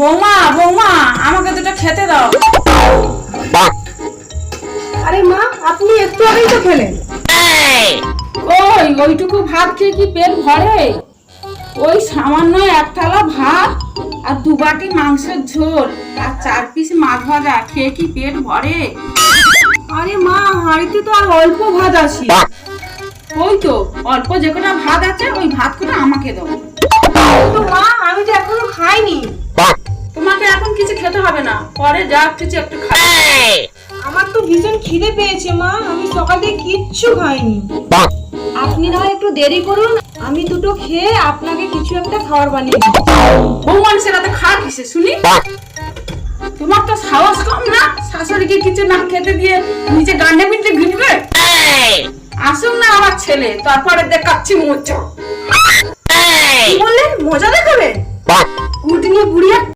বৌমা বৌমা আমাকে দুটো খেতে দাও। আরে মা, আপনি একটু আগেই তো খেলেন। ওইটুকু ভাত খেয়ে কি পেট ভরে? ওই সামান্য এক থালা ভাত আর 2 বাটি মাংসের ঝোল আর 4 পিস মাছ ভাজা খেয়ে কি পেট ভরে? আরে মা, হাঁড়িতে তো আর অল্প ভাত আছে। ওই তো অল্প যে কটা ভাত আছে ওই ভাত কটা আমাকে দাও। তো মা, আমি তো এখনো খাইনি। তোমাকে এখন কিছু খেতে হবে না, পরে যা কিছু একটু খাবে। আমার তো ভীষণ খিদে পেয়েছে মা, আমি সকাল থেকে কিচ্ছু খাইনি। আপনি না হয় একটু দেরি করুন, আমি দুটো খেয়ে আপনাকে কিছু একটা খাবার বানিয়ে দিই। বউ মানুষের রাতে খাওয়া কিসে শুনি? তোমার তো সাহস কম না, শাশুড়িকে কিছু না খেতে দিয়ে নিচে গান্ডে পিঠে ঘুরবে। আসুন না আমার ছেলে, তারপরে দেখাচ্ছি মজা। কি বললেন? মজা দেখাবেন? উঠনি বুড়িয়া